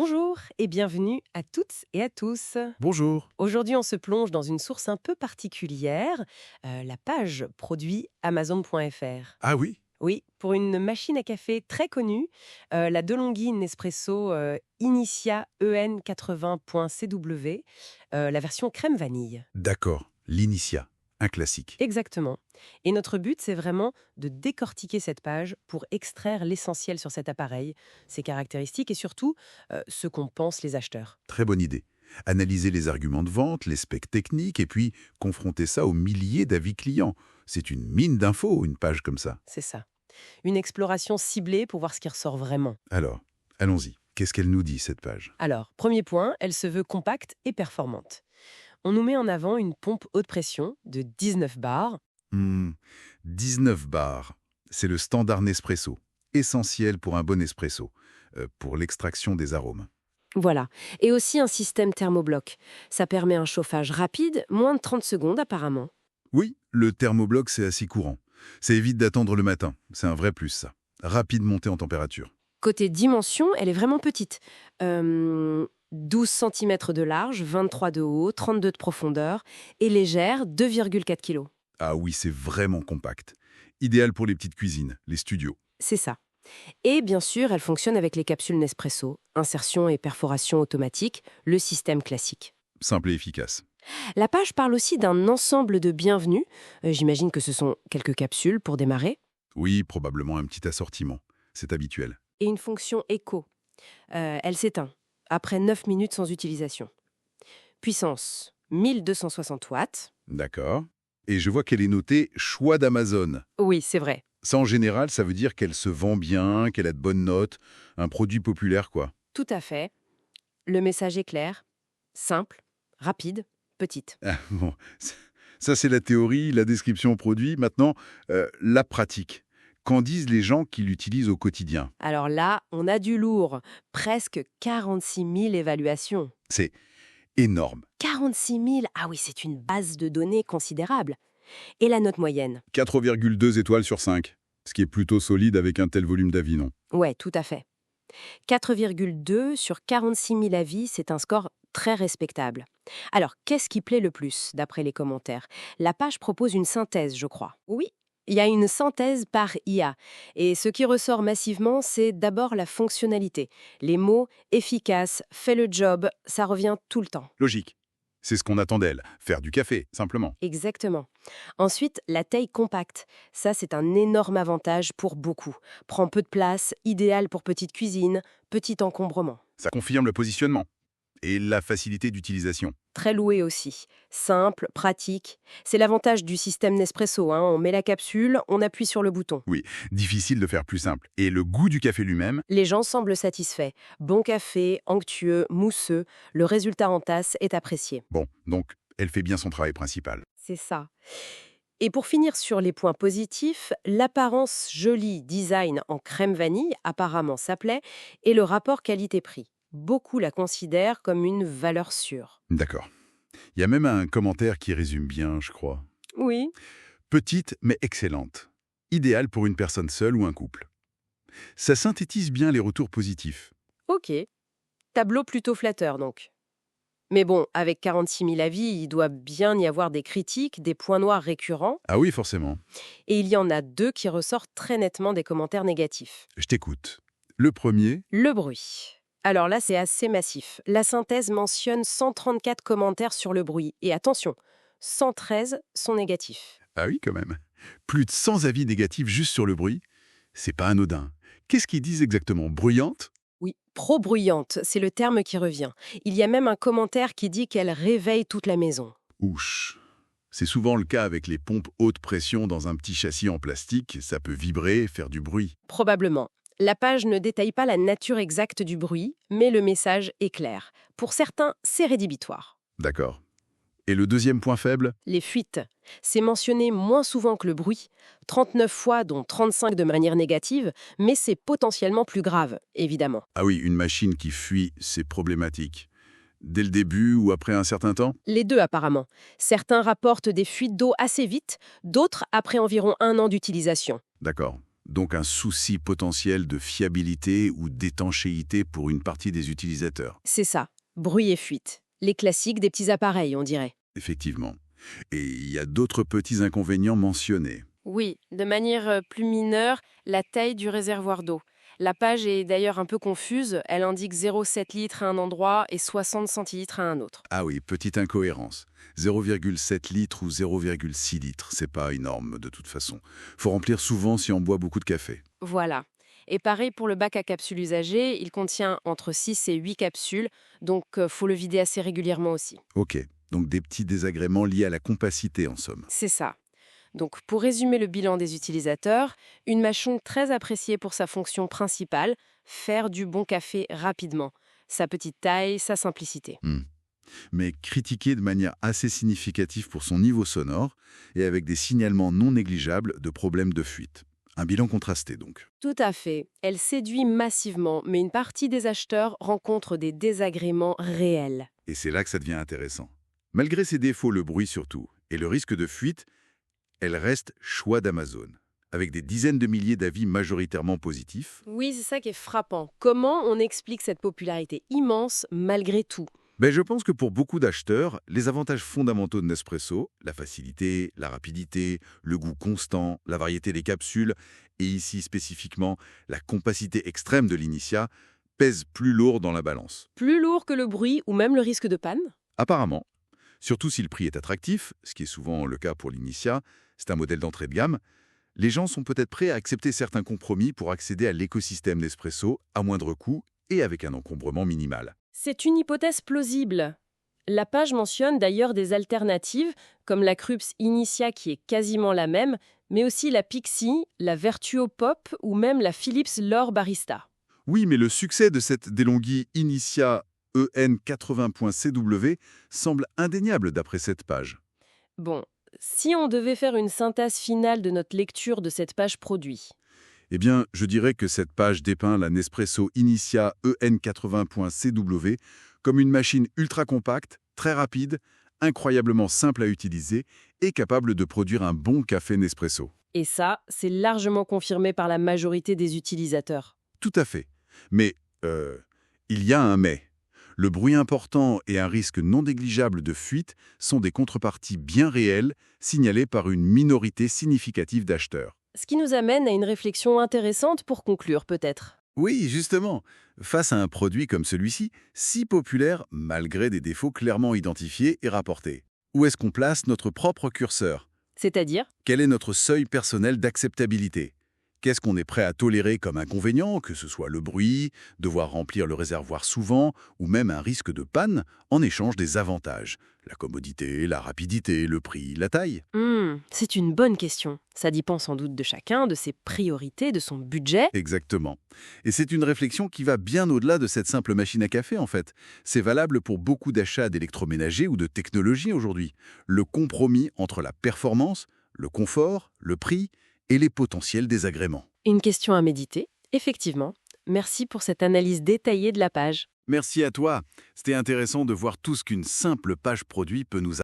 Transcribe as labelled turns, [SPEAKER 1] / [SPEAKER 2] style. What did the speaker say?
[SPEAKER 1] Bonjour et bienvenue à toutes et à tous.
[SPEAKER 2] Bonjour.
[SPEAKER 1] Aujourd'hui, on se plonge dans une source un peu particulière, la page produit Amazon.fr.
[SPEAKER 2] Ah oui?
[SPEAKER 1] Oui, pour une machine à café très connue, la DeLonghi Nespresso Initia EN80.CW, la version crème vanille.
[SPEAKER 2] D'accord. L'Initia, un classique.
[SPEAKER 1] Exactement. Et notre but, c'est vraiment de décortiquer cette page pour extraire l'essentiel sur cet appareil, ses caractéristiques et surtout ce qu'en pensent les acheteurs.
[SPEAKER 2] Très bonne idée. Analyser les arguments de vente, les specs techniques, et puis confronter ça aux milliers d'avis clients. C'est une mine d'infos, une page comme ça.
[SPEAKER 1] C'est ça. Une exploration ciblée pour voir ce qui ressort vraiment.
[SPEAKER 2] Alors, allons-y. Qu'est-ce qu'elle nous dit, cette page?
[SPEAKER 1] Alors, premier point, elle se veut compacte et performante. On nous met en avant une pompe haute pression de 19 bars.
[SPEAKER 2] Hmm, 19 bars. C'est le standard Nespresso. Essentiel pour un bon espresso. Pour l'extraction des arômes.
[SPEAKER 1] Voilà. Et aussi un système thermobloc. Ça permet un chauffage rapide, moins de 30 secondes apparemment.
[SPEAKER 2] Oui, le thermobloc, c'est assez courant. Ça évite d'attendre le matin. C'est un vrai plus, ça. Rapide montée en température.
[SPEAKER 1] Côté dimension, elle est vraiment petite. 12 cm de large, 23 de haut, 32 de profondeur et légère, 2,4 kg.
[SPEAKER 2] Ah oui, c'est vraiment compact. Idéal pour les petites cuisines, les studios.
[SPEAKER 1] C'est ça. Et bien sûr, elle fonctionne avec les capsules Nespresso, insertion et perforation automatique, le système classique.
[SPEAKER 2] Simple et efficace.
[SPEAKER 1] La page parle aussi d'un ensemble de bienvenus. J'imagine que ce sont quelques capsules pour démarrer.
[SPEAKER 2] Oui, probablement un petit assortiment. C'est habituel.
[SPEAKER 1] Et une fonction éco. Elle s'éteint après 9 minutes sans utilisation. Puissance 1260 watts.
[SPEAKER 2] D'accord. Et je vois qu'elle est notée choix d'Amazon.
[SPEAKER 1] Oui, c'est vrai.
[SPEAKER 2] Ça, en général, ça veut dire qu'elle se vend bien, qu'elle a de bonnes notes, un produit populaire, quoi.
[SPEAKER 1] Tout à fait. Le message est clair, simple, rapide, petite.
[SPEAKER 2] Ah, bon, ça c'est la théorie, la description produit. Maintenant, la pratique. Qu'en disent les gens qui l'utilisent au quotidien?
[SPEAKER 1] Alors là, on a du lourd. Presque 46 000 évaluations.
[SPEAKER 2] C'est énorme.
[SPEAKER 1] 46 000, ah oui, c'est une base de données considérable. Et la note moyenne?
[SPEAKER 2] 4,2 étoiles sur 5. Ce qui est plutôt solide avec un tel volume d'avis, non?
[SPEAKER 1] Ouais, tout à fait. 4,2 sur 46 000 avis, c'est un score très respectable. Alors, qu'est-ce qui plaît le plus, d'après les commentaires? La page propose une synthèse, je crois. Oui, il y a une synthèse par IA. Et ce qui ressort massivement, c'est d'abord la fonctionnalité. Les mots efficace, fait le job, ça revient tout le temps.
[SPEAKER 2] Logique. C'est ce qu'on attend d'elle, faire du café, simplement.
[SPEAKER 1] Exactement. Ensuite, la taille compacte. Ça, c'est un énorme avantage pour beaucoup. Prend peu de place, idéal pour petite cuisine, petit encombrement.
[SPEAKER 2] Ça confirme le positionnement et la facilité d'utilisation.
[SPEAKER 1] Très loué aussi. Simple, pratique. C'est l'avantage du système Nespresso, hein. On met la capsule, on appuie sur le bouton.
[SPEAKER 2] Oui, difficile de faire plus simple. Et le goût du café lui-même,
[SPEAKER 1] Les gens semblent satisfaits. Bon café, onctueux, mousseux. Le résultat en tasse est apprécié.
[SPEAKER 2] bon, donc elle fait bien son travail principal.
[SPEAKER 1] C'est ça. Et pour finir sur les points positifs, l'apparence jolie design en crème vanille, apparemment ça plaît, et le rapport qualité-prix. Beaucoup la considèrent comme une valeur sûre.
[SPEAKER 2] D'accord. Il y a même un commentaire qui résume bien, je crois.
[SPEAKER 1] Oui.
[SPEAKER 2] Petite mais excellente. Idéale pour une personne seule ou un couple. Ça synthétise bien les retours positifs.
[SPEAKER 1] Ok. Tableau plutôt flatteur donc. Mais bon, avec 46 000 avis, il doit bien y avoir des critiques, des points noirs récurrents,
[SPEAKER 2] Ah oui, forcément.
[SPEAKER 1] et il y en a deux qui ressortent très nettement des commentaires négatifs.
[SPEAKER 2] Je t'écoute. Le premier,
[SPEAKER 1] Le bruit. Alors là, c'est assez massif. La synthèse mentionne 134 commentaires sur le bruit. Et attention, 113 sont négatifs.
[SPEAKER 2] ah oui quand même. Plus de 100 avis négatifs juste sur le bruit, c'est pas anodin. Qu'est-ce qu'ils disent exactement? Bruyante?
[SPEAKER 1] Oui, pro-bruyante, c'est le terme qui revient. Il y a même un commentaire qui dit qu'elle réveille toute la maison.
[SPEAKER 2] Ouch. C'est souvent le cas avec les pompes haute pression dans un petit châssis en plastique, ça peut vibrer, faire du bruit.
[SPEAKER 1] Probablement. La page ne détaille pas la nature exacte du bruit, mais le message est clair. Pour certains, c'est rédhibitoire.
[SPEAKER 2] D'accord. Et le deuxième point faible?
[SPEAKER 1] Les fuites. C'est mentionné moins souvent que le bruit, 39 fois dont 35 de manière négative, mais c'est potentiellement plus grave, évidemment.
[SPEAKER 2] Ah oui, une machine qui fuit, c'est problématique. Dès le début ou après un certain temps?
[SPEAKER 1] Les deux apparemment. Certains rapportent des fuites d'eau assez vite, d'autres après environ 1 an d'utilisation.
[SPEAKER 2] D'accord. Donc un souci potentiel de fiabilité ou d'étanchéité pour une partie des utilisateurs.
[SPEAKER 1] C'est ça, bruit et fuite. Les classiques des petits appareils, on dirait.
[SPEAKER 2] Effectivement. Et il y a d'autres petits inconvénients mentionnés.
[SPEAKER 1] Oui, de manière plus mineure, la taille du réservoir d'eau. La page est d'ailleurs un peu confuse, elle indique 0,7 litres à un endroit et 60 centilitres à un autre.
[SPEAKER 2] Ah oui, petite incohérence. 0,7 litres ou 0,6 litres, c'est pas énorme de toute façon. Faut remplir souvent si on boit beaucoup de café.
[SPEAKER 1] Voilà. Et pareil pour le bac à capsules usagées, il contient entre 6 et 8 capsules, donc faut le vider assez régulièrement aussi.
[SPEAKER 2] Ok, donc des petits désagréments liés à la compacité en somme.
[SPEAKER 1] C'est ça. Donc, pour résumer le bilan des utilisateurs, une machine très appréciée pour sa fonction principale, faire du bon café rapidement. Sa petite taille, sa simplicité.
[SPEAKER 2] Hmm. Mais critiqué de manière assez significative pour son niveau sonore et avec des signalements non négligeables de problèmes de fuite. Un bilan contrasté donc.
[SPEAKER 1] Tout à fait. Elle séduit massivement, mais une partie des acheteurs rencontre des désagréments réels.
[SPEAKER 2] Et c'est là que ça devient intéressant. Malgré ses défauts, le bruit surtout, et le risque de fuite, elle reste choix d'Amazon, avec des dizaines de milliers d'avis majoritairement positifs.
[SPEAKER 1] Oui, c'est ça qui est frappant. Comment on explique cette popularité immense malgré tout?
[SPEAKER 2] Je pense que pour beaucoup d'acheteurs, les avantages fondamentaux de Nespresso, la facilité, la rapidité, le goût constant, la variété des capsules, et ici spécifiquement la compacité extrême de l'Initia, pèsent plus lourd dans la balance.
[SPEAKER 1] Plus lourd que le bruit ou même le risque de panne?
[SPEAKER 2] Apparemment, surtout si le prix est attractif, ce qui est souvent le cas pour l'Initia, c'est un modèle d'entrée de gamme, les gens sont peut-être prêts à accepter certains compromis pour accéder à l'écosystème Nespresso à moindre coût et avec un encombrement minimal.
[SPEAKER 1] C'est une hypothèse plausible. La page mentionne d'ailleurs des alternatives, comme la Krups Initia qui est quasiment la même, mais aussi la Pixie, la Vertuo Pop ou même la Philips L'Or Barista.
[SPEAKER 2] Oui, mais le succès de cette DeLonghi Initia EN80.CW semble indéniable d'après cette page.
[SPEAKER 1] Bon, si on devait faire une synthèse finale de notre lecture de cette page produit.
[SPEAKER 2] Eh bien, je dirais que cette page dépeint la Nespresso Initia EN80.CW comme une machine ultra compacte, très rapide, incroyablement simple à utiliser et capable de produire un bon café Nespresso.
[SPEAKER 1] Et ça, c'est largement confirmé par la majorité des utilisateurs.
[SPEAKER 2] Tout à fait. Mais, il y a un mais. Le bruit important et un risque non négligeable de fuite sont des contreparties bien réelles, signalées par une minorité significative d'acheteurs.
[SPEAKER 1] Ce qui nous amène à une réflexion intéressante pour conclure peut-être.
[SPEAKER 2] Oui, justement. Face à un produit comme celui-ci, si populaire malgré des défauts clairement identifiés et rapportés, où est-ce qu'on place notre propre curseur?
[SPEAKER 1] C'est-à-dire?
[SPEAKER 2] Quel est notre seuil personnel d'acceptabilité? Qu'est-ce qu'on est prêt à tolérer comme inconvénient, que ce soit le bruit, devoir remplir le réservoir souvent, ou même un risque de panne, en échange des avantages? La commodité, la rapidité, le prix, la taille?
[SPEAKER 1] C'est une bonne question. Ça dépend sans doute de chacun, de ses priorités, de son budget.
[SPEAKER 2] Exactement. Et c'est une réflexion qui va bien au-delà de cette simple machine à café, en fait. C'est valable pour beaucoup d'achats d'électroménager ou de technologie aujourd'hui. Le compromis entre la performance, le confort, le prix et les potentiels désagréments.
[SPEAKER 1] Une question à méditer, effectivement. Merci pour cette analyse détaillée de la page.
[SPEAKER 2] Merci à toi. C'était intéressant de voir tout ce qu'une simple page produit peut nous